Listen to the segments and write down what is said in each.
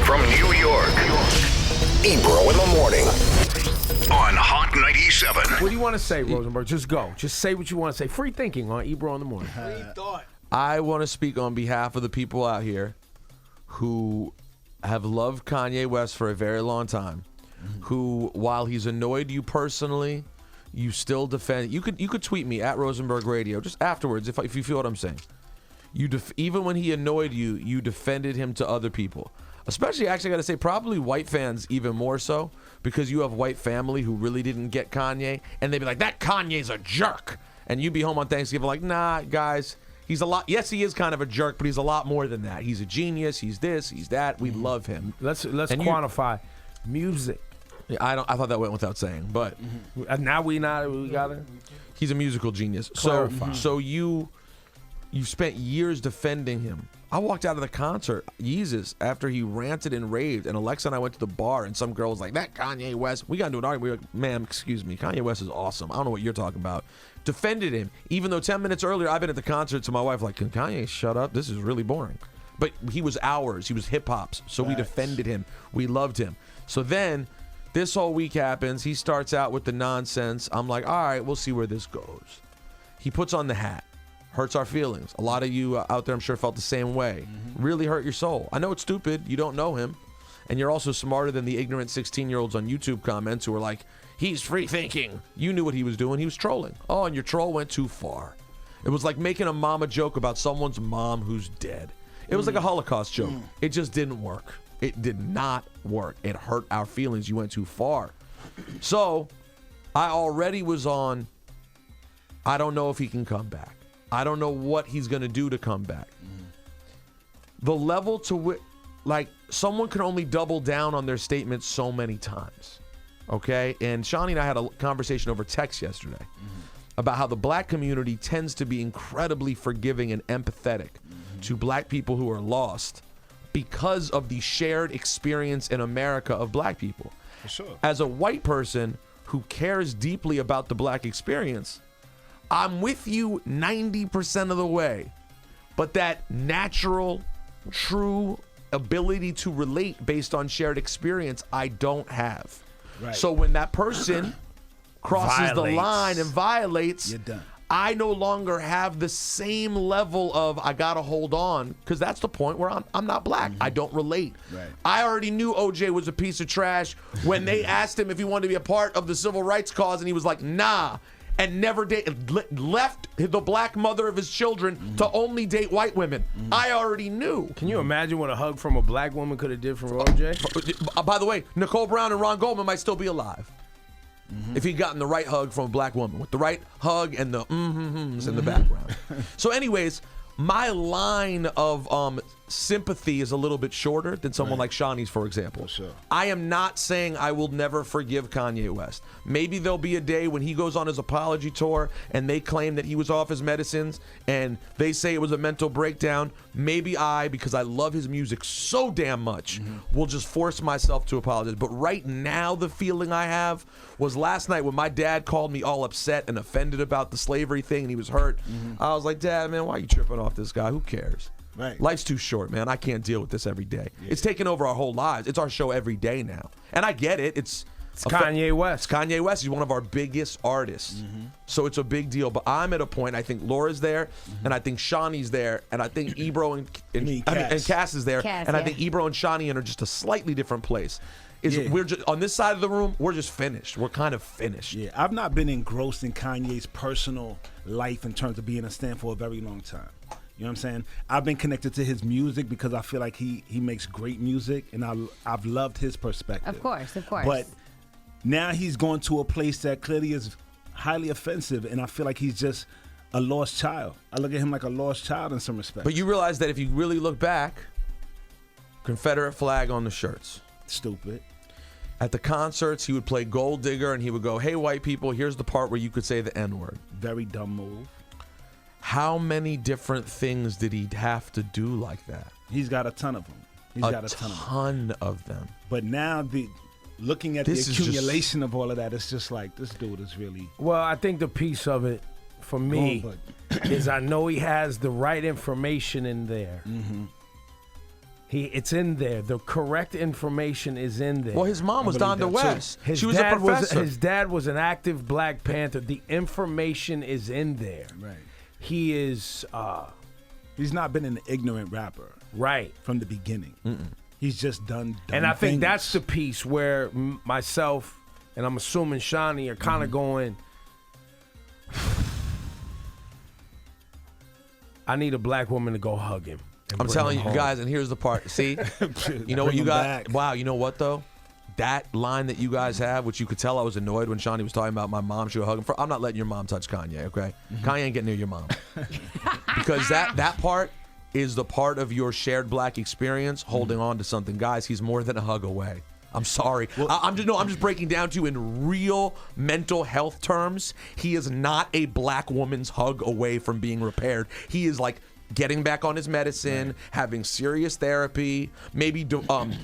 From New York, Ebro in the morning on Hot 97. What do you want to say, Rosenberg? Just go. Just say what you want to say. Free thinking on Ebro in the morning. Free thought. I want to speak on behalf of the people out here who have loved Kanye West for a very long time, who, while he's annoyed you personally, you still defend. You could tweet me at Rosenberg Radio just afterwards if you feel what I'm saying. Even when he annoyed you, you defended him to other people. Especially, actually, I got to say, probably white fans even more so, because you have white family who really didn't get Kanye, and they'd be like, that Kanye's a jerk. And you'd be home on Thanksgiving like, nah, guys, he's a lot. Yes, he is kind of a jerk, but he's a lot more than that. He's a genius. He's this. He's that. We love him. Let's quantify music. Yeah, I thought that went without saying, but Now we got it. he's a musical genius. Clarify. So you spent years defending him. I walked out of the concert, Yeezus, after he ranted and raved, and Alexa and I went to the bar, and some girl was like, that Kanye West. We got into an argument. We were like, ma'am, excuse me, Kanye West is awesome. I don't know what you're talking about. Defended him, even though 10 minutes earlier I've been at the concert to my wife like, can Kanye shut up? This is really boring. But he was ours. He was hip-hop's, so we defended him. We loved him. So then this whole week happens. He starts out with the nonsense. I'm like, all right, we'll see where this goes. He puts on the hat. Hurts our feelings. A lot of you out there, I'm sure, felt the same way. Really hurt your soul. I know it's stupid. You don't know him. And you're also smarter than the ignorant 16-year-olds on YouTube comments who are like, he's free thinking. You knew what he was doing. He was trolling. Oh, and your troll went too far. It was like making a mama joke about someone's mom who's dead. It was like a Holocaust joke. It just didn't work. It did not work. It hurt our feelings. You went too far. So I already was on, I don't know if he can come back. I don't know what he's going to do to come back. The level to which, like, someone can only double down on their statements so many times. Okay? And Shawnee and I had a conversation over text yesterday about how the black community tends to be incredibly forgiving and empathetic to black people who are lost because of the shared experience in America of black people. For sure. As a white person who cares deeply about the black experience, I'm with you 90% of the way, but that natural, true ability to relate based on shared experience, I don't have. Right. So when that person crosses the Violates. line and violates, You're done. I no longer have the same level of I gotta hold on, because that's the point where I'm not black. I don't relate. Right. I already knew OJ was a piece of trash when they asked him if he wanted to be a part of the civil rights cause, and he was like, nah. And never left the black mother of his children to only date white women. I already knew. Can you imagine what a hug from a black woman could have did for OJ? By the way, Nicole Brown and Ron Goldman might still be alive if he'd gotten the right hug from a black woman with the right hug and the in the background. So, anyways, my line of sympathy is a little bit shorter than someone like Shawnee's, for example. For sure. I am not saying I will never forgive Kanye West. Maybe there'll be a day when he goes on his apology tour and they claim that he was off his medicines and they say it was a mental breakdown. Maybe I, because I love his music so damn much, will just force myself to apologize. But right now, the feeling I have was last night when my dad called me all upset and offended about the slavery thing and he was hurt. I was like, Dad, man, why are you tripping off this guy? Who cares? Right. Life's too short, man. I can't deal with this every day. It's taken over our whole lives. It's our show every day now. And I get it. It's Kanye West. It's Kanye West. He's one of our biggest artists. So it's a big deal. But I'm at a point, I think Laura's there, and I think Shawnee's there, and I think Ebro and Cass is there. Cass, and I yeah. think Ebro and Shawnee are just a slightly different place. We're just on this side of the room, we're just finished. We're kind of finished. Yeah, I've not been engrossed in Kanye's personal life in terms of being a stan for a very long time. You know what I'm saying? I've been connected to his music because I feel like he makes great music, and I've loved his perspective. Of course. But now he's going to a place that clearly is highly offensive, and I feel like he's just a lost child. I look at him like a lost child in some respects. But you realize that if you really look back, Confederate flag on the shirts. Stupid. At the concerts, he would play Gold Digger, and he would go, hey, white people, here's the part where you could say the N-word. Very dumb move. How many different things did he have to do like that? He's got a ton of them. He's got a ton of them. But now looking at This the is accumulation of all of that, it's just like, this dude is really... Well, I think the piece of it for me is I know he has the right information in there. It's in there. The correct information is in there. Well, his mom was believe Donda that, too. West. She was a professor. His dad was an active Black Panther. The information is in there. Right. He is He's not been an ignorant rapper right. from the beginning. He's just done dumb And I think things. that's the piece where myself and I'm assuming Shawnee are kind of going, I need a Black woman to go hug him. I'm telling you guys, and here's the part. See, you know what you got? Wow, you know what though? That line that you guys have, which you could tell I was annoyed when Shawnee was talking about my mom should hug him. I'm not letting your mom touch Kanye, okay? Kanye ain't getting near your mom. Because that part is the part of your shared Black experience holding on to something. Guys, he's more than a hug away. I'm sorry. I'm just breaking down to you in real mental health terms. He is not a Black woman's hug away from being repaired. He is like getting back on his medicine, having serious therapy. Maybe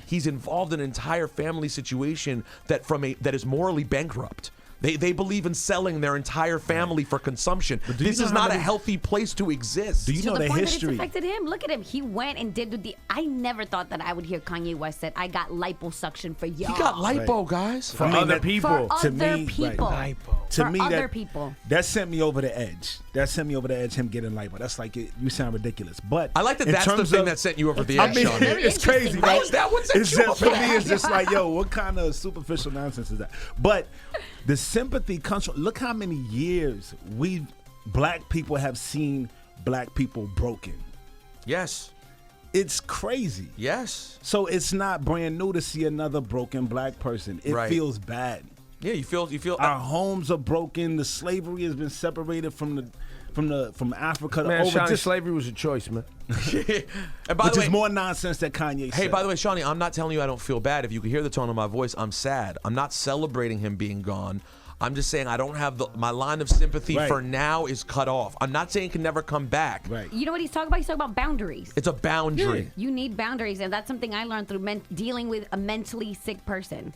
he's involved in an entire family situation that is morally bankrupt. They believe in selling their entire family for consumption. This is not a healthy place to exist. Do you know the the point history? that it's affected him. Look at him. He went and did the. I never thought that I would hear Kanye West said, "I got liposuction for y'all." He got lipo, guys. For other people. For other people. To For me, other that, people. that sent me over the edge. Him getting lipo. That's like you sound ridiculous. But I like that. in That's the terms thing of- that sent you over the I edge, mean, Sean. Very it's crazy, interesting, right? right? Is that what sent It's you just, over for the me, it's just like, yo, what kind of superficial nonsense is that? But the sympathy comes from, look how many years Black people have seen Black people broken. Yes. It's crazy. Yes. So it's not brand new to see another broken Black person. It Right. feels bad. Yeah, you feel. Our homes are broken. The slavery has been separated from Africa to Man, over. Shawnee, Just, slavery was a choice, man. And by which the way, is more nonsense that Kanye said. hey, by the way, Shawnee, I'm not telling you I don't feel bad. If you could hear the tone of my voice, I'm sad. I'm not celebrating him being gone. I'm just saying I don't have my line of sympathy Right. for now is cut off. I'm not saying it can never come back. Right. You know what he's talking about? He's talking about boundaries. It's a boundary. You need boundaries, and that's something I learned through dealing with a mentally sick person.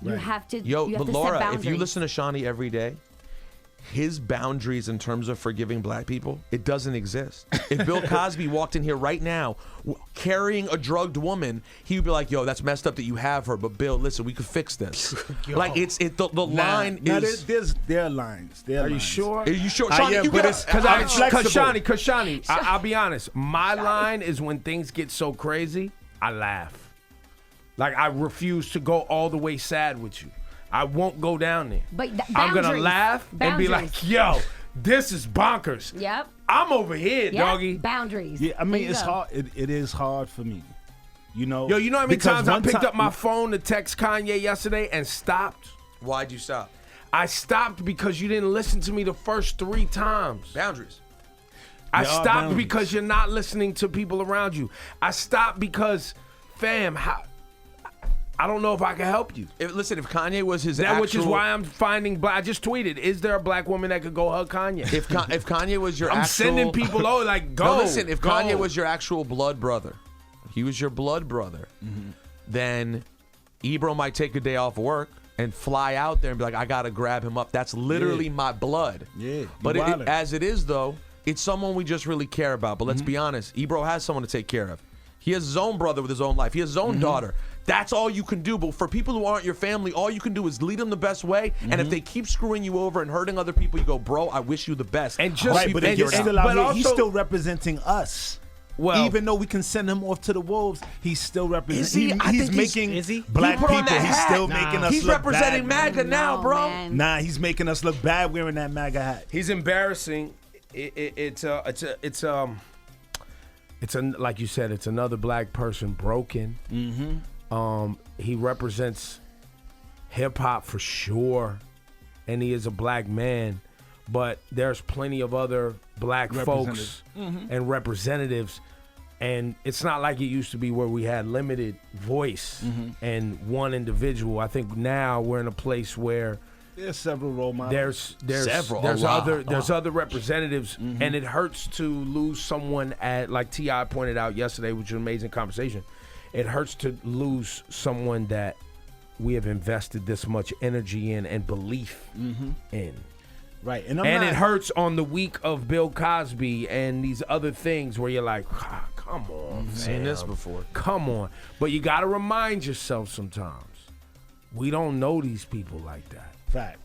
You Right. have to. Yo, you have but to Laura, set boundaries. if you listen to Shawnee every day, his boundaries in terms of forgiving Black people, it doesn't exist. If Bill Cosby walked in here right now carrying a drugged woman, he would be like, yo, that's messed up that you have her, but Bill, listen, we could fix this. Like, the line is... there are lines. Are you sure? Are you sure? Shawnee, I am, you but gotta- it's- I'm flexible. Cause Shawnee, I'll be honest. My line is when things get so crazy, I laugh. Like, I refuse to go all the way sad with you. I won't go down there. But I'm gonna boundaries. laugh and be like, Boundaries. yo, this is bonkers. Yep. I'm over here, Yeah. doggy. Boundaries. Yeah, I There mean, you it's go. hard. It is hard for me. You know. Yo, you know how many because times I one picked time- up my phone to text Kanye yesterday and stopped? Why'd you stop? I stopped because you didn't listen to me the first 3 times. Boundaries. I There are stopped boundaries. because you're not listening to people around you. I stopped because, fam, I don't know if I can help you. Listen, if Kanye was his actual... Which is why I'm finding I just tweeted, is there a Black woman that could go hug Kanye? If Kanye was your I'm actual... sending people, like, go. No, listen, if go. Kanye was your actual blood brother, he was your blood brother, then Ebro might take a day off work and fly out there and be like, I gotta grab him up. That's literally my blood. Yeah, But you wildin'. as it is, though, it's someone we just really care about. But let's be honest, Ebro has someone to take care of. He has his own brother with his own life. He has his own daughter. That's all you can do. But for people who aren't your family, all you can do is lead them the best way. And if they keep screwing you over and hurting other people, you go, bro, I wish you the best. And just- Hope Right, you but and he's figure it still out. out But here. He's also- still representing us. Well, Even though we can send him off to the wolves, he's still Is representing. he? I He's think he's- making is he? Black He put on people. that He's hat. still making us He's look representing bad. MAGA now, No, bro. man. Nah, he's making us look bad wearing that MAGA hat. he's embarrassing. It's like you said, it's another Black person broken. He represents hip hop for sure, and he is a Black man. But there's plenty of other Black folks and representatives, and it's not like it used to be where we had limited voice and one individual. I think now we're in a place where There's several role models. there's Several, there's a lot. other representatives, and it hurts to lose someone like T.I. pointed out yesterday, which was an amazing conversation. It hurts to lose someone that we have invested this much energy in and belief in. Right, And it hurts on the week of Bill Cosby and these other things where you're like, Come on, I've seen this before. Come on. But you got to remind yourself sometimes, we don't know these people like that. Fact.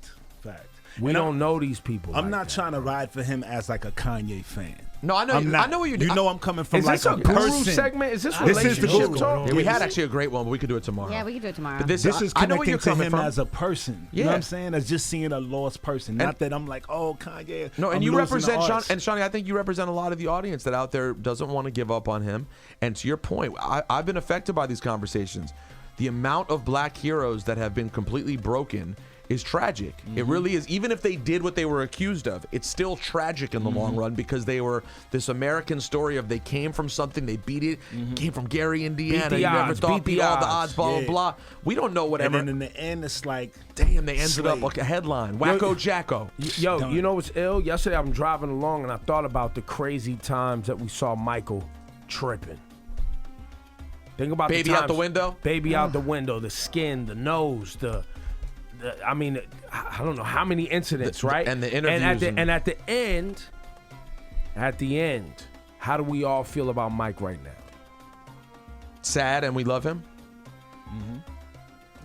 We don't know these people I'm like not that. trying to ride for him as like a Kanye fan. No, I know. I'm not. I know what you're You doing. know I'm coming from Is like this a a guru person. segment? Is this This is the relationship guru. talk? Yeah, we had actually a great one, but we could do it tomorrow. Yeah, we can do it tomorrow. But this This is I know where connecting you're to coming him from. as a person. You know what Yeah. I'm saying? As just seeing a lost person. Not that I'm like, oh, Kanye. No, and I'm you losing represent the Sean, arts. and Shawnee, I think you represent a lot of the audience that out there doesn't want to give up on him. And to your point, I've been affected by these conversations. The amount of black heroes that have been completely broken is tragic. It really is. Even if they did what they were accused of, it's still tragic in the long run because they were this American story of they came from something, they beat it, came from Gary, Indiana. Beat the You never odds, thought beat beat the all the odds. odds, blah, Yeah. blah, blah. We don't know And whatever. then in the end, it's like, Damn, they ended up slave. like a headline. Wacko Jacko. Yo, Done. you know what's ill? Yesterday I'm driving along and I thought about the crazy times that we saw Michael tripping. Think about Baby the out the times- window? Baby out the window, the skin, the nose, I mean, I don't know how many incidents, right? and the And interviews and at the end, how do we all feel about Mike right now? Sad, and we love him.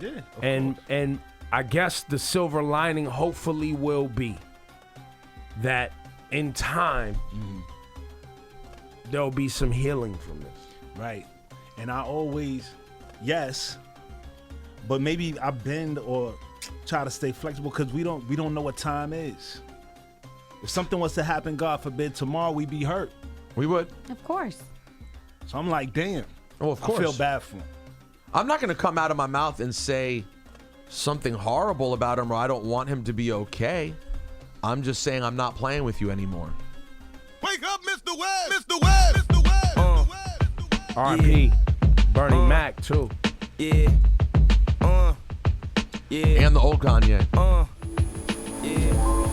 yeah. of And course. and I guess the silver lining hopefully will be that in time there'll be some healing from this. Right. And I always, yes, but maybe I bend or try to stay flexible because we don't know what time is. If something was to happen, God forbid, tomorrow, we'd be hurt. We would. Of course. So I'm like, damn. Oh, of course. I feel bad for him. I'm not going to come out of my mouth and say something horrible about him or I don't want him to be okay. I'm just saying I'm not playing with you anymore. Wake up, Mr. West! Mr. West! Mr. West! Mr. West! R.I.P. Bernie Mac too. Yeah. Yeah. And the old Kanye. Yeah.